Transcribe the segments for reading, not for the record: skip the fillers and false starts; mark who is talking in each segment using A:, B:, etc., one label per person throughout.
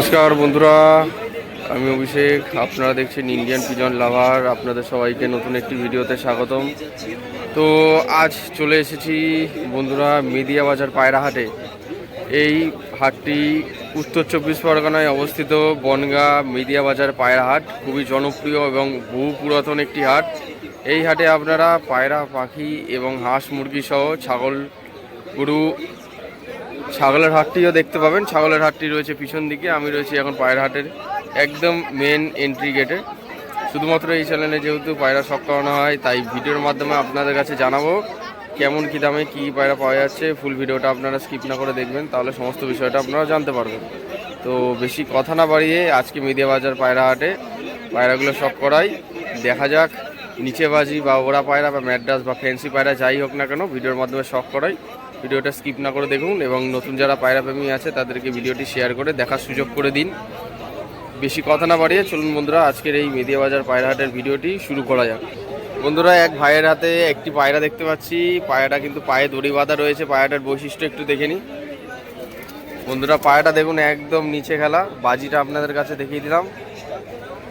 A: নমস্কার বন্ধুরা, আমি অভিষেক। আপনারা দেখছেন ইন্ডিয়ান পিজন লাভার। আপনাদের সবাইকে নতুন একটি ভিডিওতে স্বাগতম। তো আজ চলে এসেছি বন্ধুরা মেদিয়া বাজার পায়রা হাটে। এই হাটটি উত্তর চব্বিশ পরগনায় অবস্থিত বনগাঁ মেদিয়া বাজার পায়রা হাট। খুবই জনপ্রিয় এবং বহু পুরাতন একটি হাট। এই হাটে আপনারা পায়রা, পাখি এবং হাঁস মুরগি সহ ছাগল, গরু, ছাগলের হাটটিও দেখতে পাবেন। ছাগলের হাটটি রয়েছে পিছন দিকে, আমি রয়েছি এখন পায়রা হাটের একদম মেন এন্ট্রি গেটে। শুধুমাত্র এই চ্যানেলে যেহেতু পায়রা শখ করানো হয়, তাই ভিডিওর মাধ্যমে আপনাদের কাছে জানাবো কেমন কী দামে কী পায়রা পাওয়া যাচ্ছে। ফুল ভিডিওটা আপনারা স্কিপ না করে দেখবেন, তাহলে সমস্ত বিষয়টা আপনারা জানতে পারবেন। তো বেশি কথা না বাড়িয়ে আজকে মেদিয়া বাজার পায়রা হাটে পায়রাগুলো শখ করাই। দেখা যাক নিচে বাজি বা ওরা পায়রা বা ম্যাড্রাস বা ফ্যান্সি পায়রা যাই হোক না কেন, ভিডিওর মাধ্যমে শখ করাই। ভিডিওটা স্কিপ না করে দেখুন এবং নতুন যারা পায়রা প্রেমী আছে তাদেরকে ভিডিওটি শেয়ার করে দেখার সুযোগ করে দিন। বেশি কথা না বাড়িয়ে চলুন বন্ধুরা আজকের এই মেদিয়া বাজার পায়রা হাটের ভিডিওটি শুরু করা যাক। বন্ধুরা, এক ভাইয়ের হাতে একটি পায়রা দেখতে পাচ্ছি। পায়রাটা কিন্তু পায়ে দড়ি বাঁধা রয়েছে। পায়রাটার বৈশিষ্ট্য একটু দেখে নিই বন্ধুরা। পায়রাটা দেখুন একদম নিচে খেলা। বাজিটা আপনাদের কাছে দেখিয়ে দিলাম,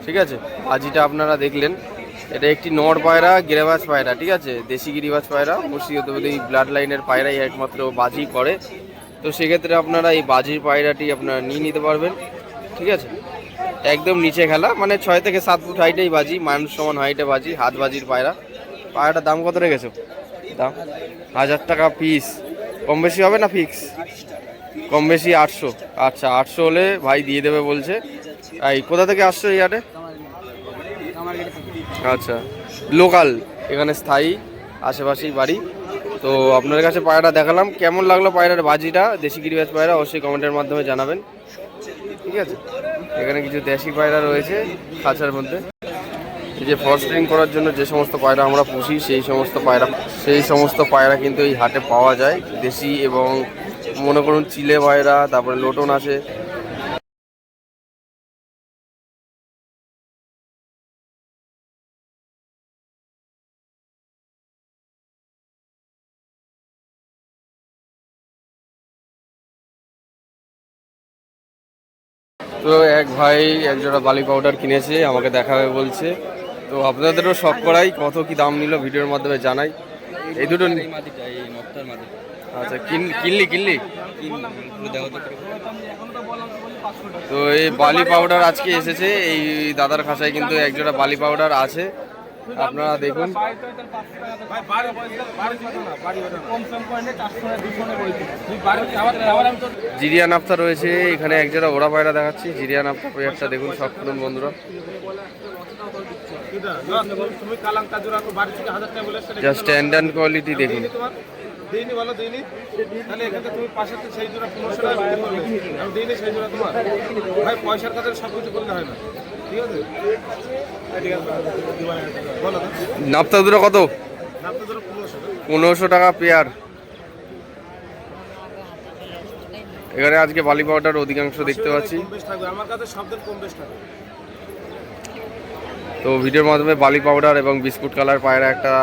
A: ঠিক আছে? বাজিটা আপনারা দেখলেন। এটা একটি নর পায়রা, গিরিবাজ পায়রা, ঠিক আছে? দেশি গিরিবাজ পায়রা। মুর্শিদাবাদ এই ব্লাড লাইনের পায়রাই একমাত্র বাজি করে। তো সেক্ষেত্রে আপনারা এই বাজির পায়রাটি আপনারা নিয়ে নিতে পারবেন, ঠিক আছে? একদম নিচে খেলা, মানে 6 থেকে 7 ফুট হাইটেই বাজি, মানুষ সমান হাইটে বাজি, হাত বাজির পায়রা। পায়রাটার দাম কত রেখেছো? দাম 1000 টাকা পিস। কম বেশি হবে না? ফিক্স কম বেশি 800। আচ্ছা, 800 হলে ভাই দিয়ে দেবে বলছে। এই কোথা থেকে আসছো এই হাটে? আচ্ছা, লোকাল, এখানে স্থায়ী, আশেপাশেই বাড়ি। তো আপনাদের কাছে পায়রাটা দেখালাম। কেমন লাগলো পায়রার বাজিটা? দেশি গিরিবাজ পায়রা অবশ্যই কমেন্টের মাধ্যমে জানাবেন, ঠিক আছে? এখানে কিছু দেশি পায়রা রয়েছে খাঁচার মধ্যে। এই যে ফরস্ট্রিং করার জন্য যে সমস্ত পায়রা আমরা পুষি, সেই সমস্ত পায়রা কিন্তু এই হাটে পাওয়া যায়। দেশি এবং মনে করুন চিলে পায়রা, তারপরে লোটন আছে। তো এক ভাই একজোড়া বালি পাউডার কিনেছে, আমাকে দেখাবে বলছে। তো আপনাদেরও শখ করাই, কত কি দাম নিল ভিডিওর মাধ্যমে জানাই। এই দুটো আচ্ছা, কিনলি তো এই বালি পাউডার আজকে এসেছে। এই দাদার খাঁচায় কিন্তু একজোড়া বালি পাউডার আছে, আপনারা দেখুন। জিরিয়ান আফতা রয়েছে এখানে, একজোড়া ওরা পায়রা দেখাচ্ছি। জিরিয়ান আফতা পেয়ারটা দেখুন, সব করুন বন্ধুরা। যা স্ট্যান্ডার্ড কোয়ালিটি দেখুন। নাপ্তা দুটো কত? 1500 টাকা পেয়ার। এখানে আজকে বালি পাউডার অধিকাংশ দেখতে পাচ্ছি। তো ভিডিওর মাধ্যমে বালি পাউডার এবং বিস্কুট কালার পায়রা একটা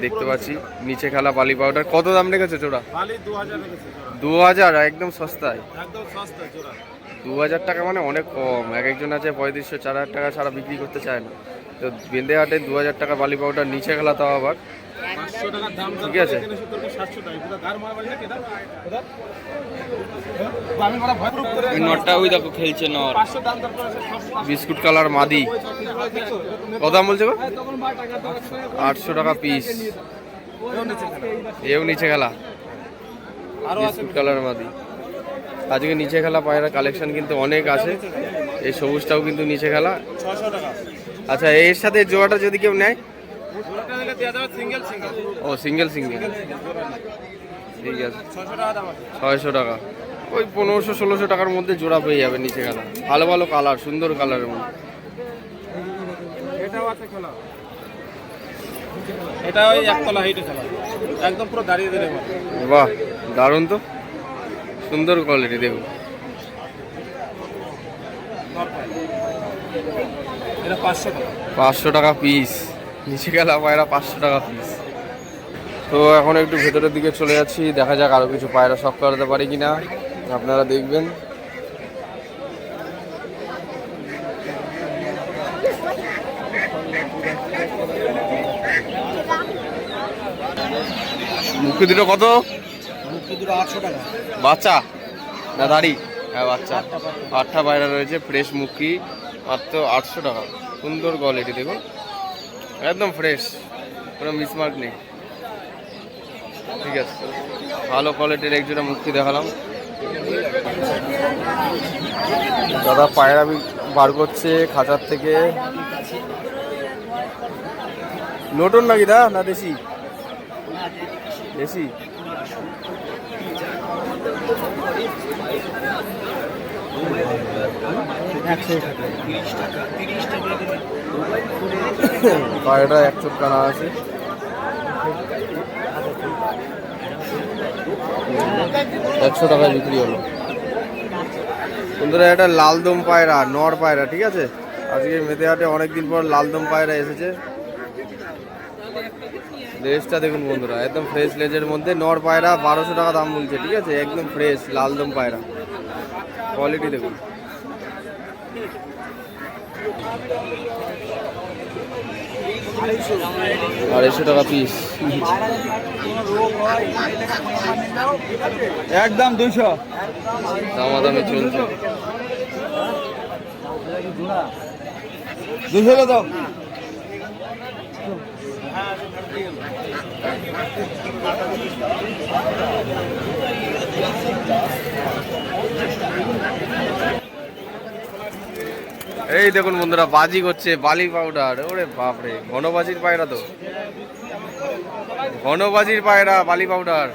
A: দেখতে পাচ্ছি, নিচে খেলা বালি পাউডার। কত দাম রেখেছে জোড়া? 2000। একদম সস্তায় 2000 টাকা, মানে অনেক কম। একজন আছে 3500 4000 টাকা ছাড়া বিক্রি করতে চায় না। তো বেঁধে হাটে 2000 টাকা বালি পাউডার, নিচে খেলা, তাও আবার, ঠিক আছে? খেলছে নর, বিস্কুট কালার মাদি। কত দাম বলছে গো? 800 টাকা পিস। এও নিচে খেলা, বিস্কুট কালার মাদি। আজকে নিচে খেলা পায়রা কালেকশন কিন্তু অনেক আছে। এই সবুজটাও কিন্তু নিচে খেলা। আচ্ছা, এর সাথে জোড়াটা যদি কেউ নেয়? ও, সিঙ্গেল, ঠিক আছে, 600 টাকা। ওই 1500-1600 টাকার মধ্যে জোড়া পেয়ে যাবে নিচে খেলা। ভালো ভালো কালার, সুন্দর কালারের মধ্যে।
B: এটা ওই একতলা হাইটে খেলা, একদম পুরো দাঁড়িয়ে দিলে।
A: বাহ, দারুণ তো, সুন্দর কোয়ালিটি দেখুন।
B: এটা
A: 500 টাকা পিস। নিচে খেলা পায়রা 500 টাকা পিস। তো এখন একটু ভেতরের দিকে চলে যাচ্ছি, দেখা যাক আরও কিছু পায়রা শখ করাতে পারি কিনা, আপনারা দেখবেন। মুক্তি দুটো কত?
B: মুক্তি দুটো 800 টাকা।
A: বাচ্চা না দাড়ি? হ্যাঁ বাচ্চা। 8টা পায়রা রয়েছে, ফ্রেশ মুক্তি, মাত্র 800 টাকা। সুন্দর কোয়ালিটি দেখুন, একদম ফ্রেশ, কোনো মিসমার্ক নেই। ঠিক আছে, ভালো কোয়ালিটির একজোড়া মুক্তি দেখালাম। দাদা পায়রা বার করছে খাঁচার থেকে। নতুন নাকি দা না দেশি? দেশি। পায়রাটা এক চোখ কানা আছে। 100 টাকায় বিক্রি হলো। বন্ধুরা এটা লালদম পায়রা, নর পায়রা। ঠিক আছে, আজকে মেতেহাটে অনেকদিন পর লালদম পায়রা এসেছে। লেজটা দেখুন বন্ধুরা, একদম ফ্রেশ লেজের মধ্যে নর পায়রা। 1200 টাকা দাম বলছে। ঠিক আছে, একদম ফ্রেশ লালদম পায়রা, কোয়ালিটি দেখুন। আড়াইশো টাকা পিস।
B: একদম 200
A: দামাদামি চলছে।
B: 200 দাও।
A: এই দেখুন বন্ধুরা, বাজি করছে বালি পাউডার। ওরে বাপরে, ঘনবাজির পায়রা তো, ঘনবাজির পায়রা, বালি পাউডার,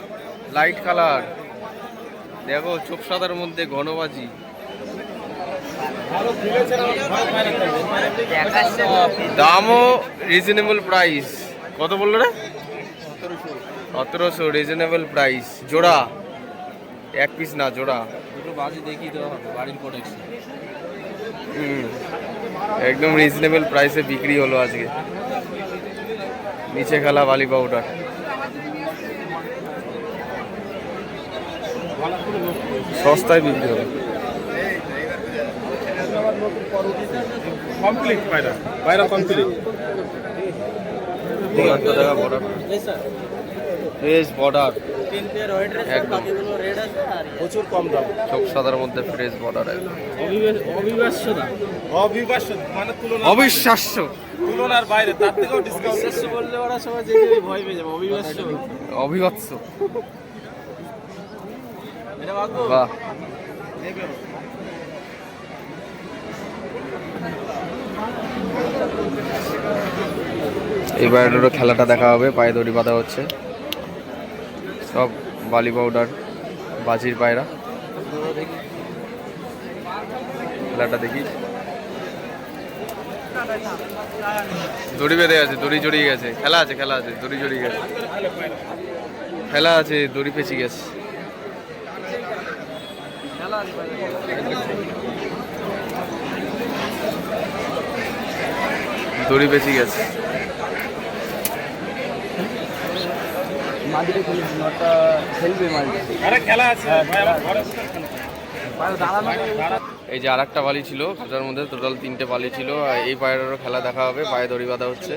A: লাইট কালার। দেখো চোখ সাদার মধ্যে ঘনবাজি। দামও রিজনেবল প্রাইস। কত বললো রে? 1700 রিজনেবল প্রাইস। জোড়া, এক পিস না জোড়া।
B: দুটো বাজি দেখিয়ে দেওয়া হবে, বাড়ির প্রোডাকশন।
A: একদম রিজনেবল প্রাইসে বিক্রি হলো আজকে। নিচে খেলা বালি পাউডার। সস্তায় বিক্রি হলো।
B: কমপ্লিট পায়রা, পায়রা কমপ্লিট।
A: টাকা বর্ডার, ফ্রেশ বর্ডার, একদম
B: প্রচুর কম দাম।
A: চোখ সাদার মধ্যে ফ্রেশ বর্ডার।
B: অবিশ্বাস্য দাম, অবিশ্বাস্য মানে
A: অবিশ্বাস্য,
B: তুলনার বাইরে। তার থেকেও ডিসকাউন্ট বললে ওরা সবাই যেতে ভয় পেয়ে যাবে। অবিশ্বাস্য,
A: অবিভৎস।
B: এটা বাগো
A: বাহ, এই বাইরেরও খেলাটা দেখা হবে। পায়ে দড়ি বাঁধা হচ্ছে, সব বালি পাউডার, বাজির পায়রা। খেলাটা দেখি। দড়ি বেঁধে আছে, দড়ি জড়িয়ে গেছে। খেলা আছে, খেলা আছে, দড়ি জড়িয়ে গেছে। খেলা আছে, দড়ি পেঁচে গেছে। দড়ি পেঁচে গেছে। এই যে আরেকটা বালি ছিল খাঁচার মধ্যে, টোটাল 3টে বালি ছিল। আর এই পায়রারও খেলা দেখা হবে। পায়ে দড়ি বাঁধা হচ্ছে।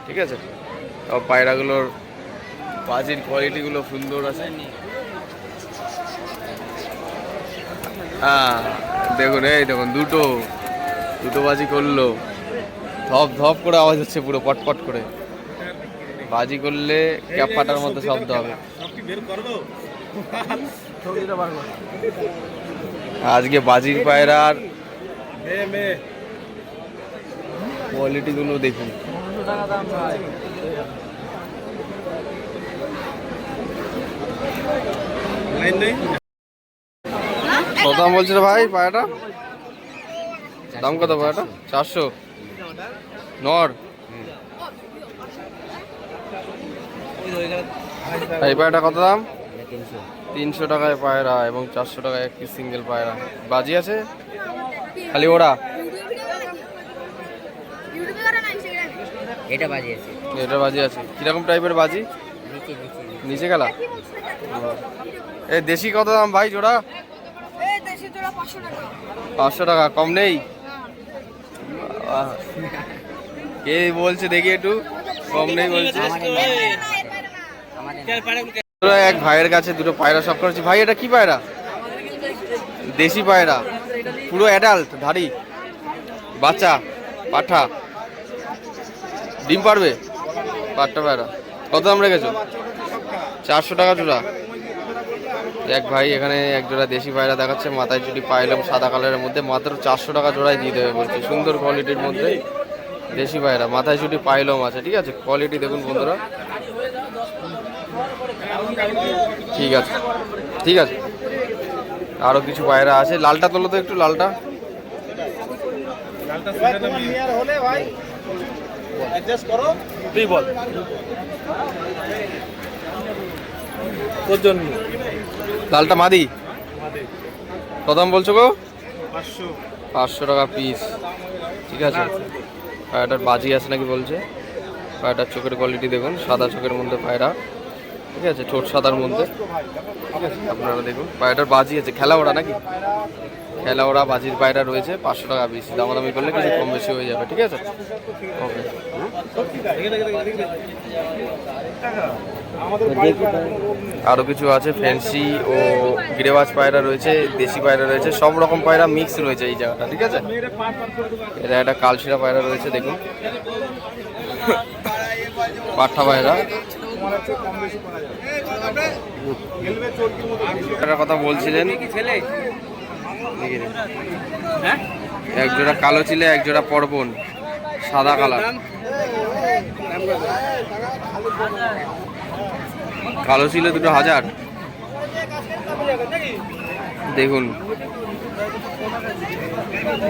A: ঠিক আছে, সব পায়রাগুলোর বাজির কোয়ালিটিগুলো সুন্দর আছে। হ্যাঁ দেখুন, এই দেখুন দুটো বাজি করলো। ধপ ধপ করে আওয়াজ হচ্ছে, পুরো পটপট করে। বাজি করলে ক্যাপ ফাটার মধ্যে শব্দ হবে। আজকে বাজির পায়রার কোয়ালিটি গুলো দেখুন। কত দাম বলছিল ভাই পায়রাটা? দাম কত পায়রাটা? 400 নর। এই পায়রাটা কত দাম? 300 টাকায় পায়রা এবং 400 টাকায় একটি সিঙ্গেল পায়রা। বাজি আছে খালি ওরা?
C: এটা বাজি আছে,
A: এটা বাজি আছে। কিরকম টাইপের বাজি?
C: নিচে
A: নিচে গেলা। এই দেশি কত দাম ভাই জোড়া? 500 টাকা। কম নেই? কে বলছে দেখি একটু, কম নেই বলছে। এক ভাইয়ের কাছে দুটো পায়রা সব করেছি। ভাই এটা কি পায়রা? দেশি পায়রা, পুরো অ্যাডাল্ট, ধাড়ি, বাচ্চা, পাঠা, ডিম পারবে পাট্টা পায়রা। কত দাম রেখেছো? 400 টাকা জোড়া। এক ভাই এখানে এক জোড়া দেশি পায়রা দেখাচ্ছে, মাথায় চুটি পাইলাম সাদা কালারের মধ্যে, মাত্র 400 টাকা জোড়ায় দিয়ে দেবে বলছে। সুন্দর কোয়ালিটির মধ্যে দেশি পায়রা, মাথায় চুটি পাইলাম আছে, ঠিক আছে। কোয়ালিটি দেখুন বন্ধুরা, ঠিক আছে ঠিক আছে। আরো কিছু পায়রা আছে। লালটা তোলো তো একটু, লালটা।
B: তুই বল তোর জন্য।
A: লালটা মাদি, কত দাম বলছো গো?
B: 500
A: 500 টাকা পিস, ঠিক আছে। পায়রাটার বাজি আছে নাকি বলছে। পায়রাটার চোখের কোয়ালিটি দেখুন, সাদা চোখের মধ্যে পায়রা, ঠিক আছে, ঠোঁট সাদার মধ্যে, ঠিক আছে। আপনারা দেখুন পায়রাটার বাজি আছে, খেলা ওরা নাকি, খেলা ওরা বাজির পায়রা রয়েছে। 500 টাকা পিস, দামাদামি করলে কিছু কম বেশি হয়ে যাবে, ঠিক আছে। ওকে। আরও কিছু আছে, ফ্যান্সি ও গিরেবাজ পায়রা রয়েছে, দেশি পায়রা রয়েছে, সব রকম পায়রা মিক্স রয়েছে এই জায়গাটা, ঠিক আছে। এটা একটা কালশিরা পায়রা রয়েছে দেখুন, পাঠা পায়রা। কথা বলছিলেন, এক জোড়া কালো চিলে, এক জোড়া পরবন সাদা কালার। কালো ছিল দুটো 1000, দেখুন।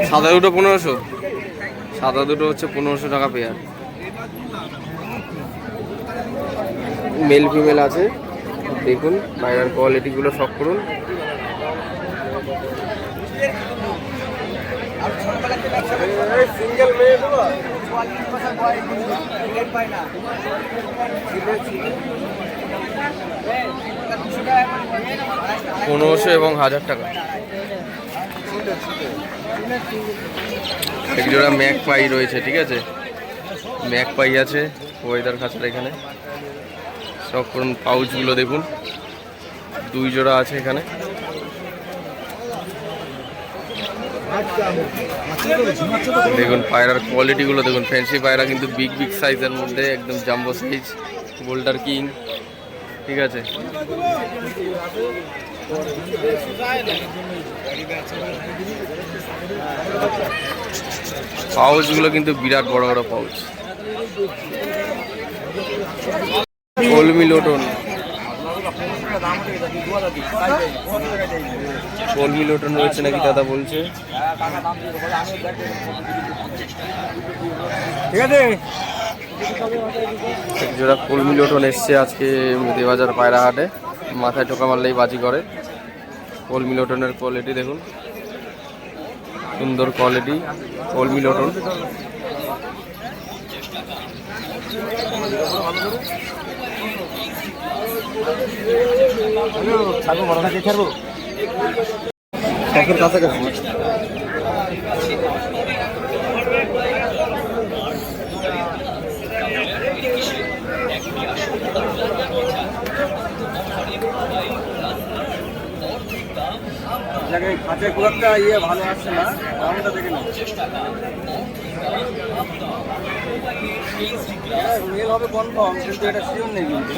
A: সাদা দুটো 1500, সাদা দুটো হচ্ছে 1500 টাকা পেয়ার। মেল ফিমেল আছে, দেখুন পায়রার কোয়ালিটিগুলো সব করুন।
B: সিঙ্গেল মেয়ে
A: 1500 এবং 1000 টাকা। এক জোড়া ম্যাক পাই রয়েছে, ঠিক আছে, ম্যাক পাই আছে ওয়েদার খাঁচার এখানে সব করুন। পাউচগুলো দেখুন, 2 জোড়া আছে এখানে। দেখুন পায়রার কোয়ালিটিগুলো দেখুন, ফ্যান্সি পায়রা কিন্তু বিগ বিগ সাইজের মধ্যে, একদম জাম্বো সাইজ, বোল্ডার কিং, ঠিক আছে। পাউচগুলো কিন্তু বিরাট বড় বড় পাউচ। কলমি লোটন, কলমি লোটন রয়েছে নাকি দাদা বলছে,
B: ঠিক আছে।
A: এক জোড়া কলমি লোটন এসছে আজকে মেদিবাজার পায়রা হাটে, মাথায় টোকা মারলেই বাজি করে। কলমি লোটনের কোয়ালিটি দেখুন, সুন্দর কোয়ালিটি কলমি লোটন।
B: ছাড়বো বড় কাছে ছাড়বো শখের কাছাকাছি। খাঁচায় খুব একটা ভালো আসছে না, দামটা দেখে না। মেল হবে কনফার্ম, কিন্তু এটা শিওর নেই কিন্তু।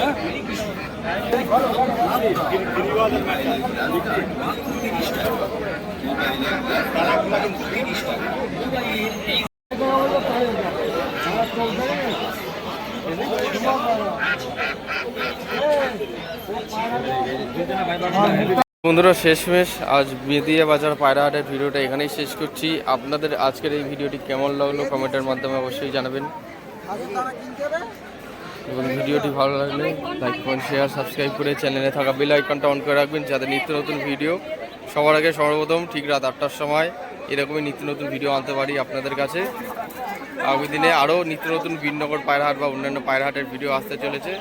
A: বন্ধুরা শেষমেশ আজ মেদিয়া বাজার পায়রা হাটের ভিডিওটা এখানেই শেষ করছি। আপনাদের আজকের এই ভিডিওটি কেমন লাগলো কমেন্টের মাধ্যমে অবশ্যই জানাবেন, এবং ভিডিওটি ভালো লাগলে লাইক কমেন্ট শেয়ার সাবস্ক্রাইব করে চ্যানেলে থাকা বেল আইকনটা অন করে রাখবেন, যাতে নিত্য নতুন ভিডিও সবার আগে সর্বপ্রথম ঠিক রাত 8টার সময় এরকমই নিত্য নতুন ভিডিও আনতে পারি আপনাদের কাছে। আগামী দিনে আরও নিত্য নতুন বীরনগর পায়রাহাট বা অন্যান্য পায়রাহাটের ভিডিও আসতে চলেছে।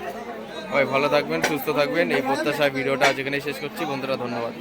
A: সবাই ভালো থাকবেন, সুস্থ থাকবেন, এই প্রত্যাশায় ভিডিওটা আজ এখানেই শেষ করছি বন্ধুরা, ধন্যবাদ।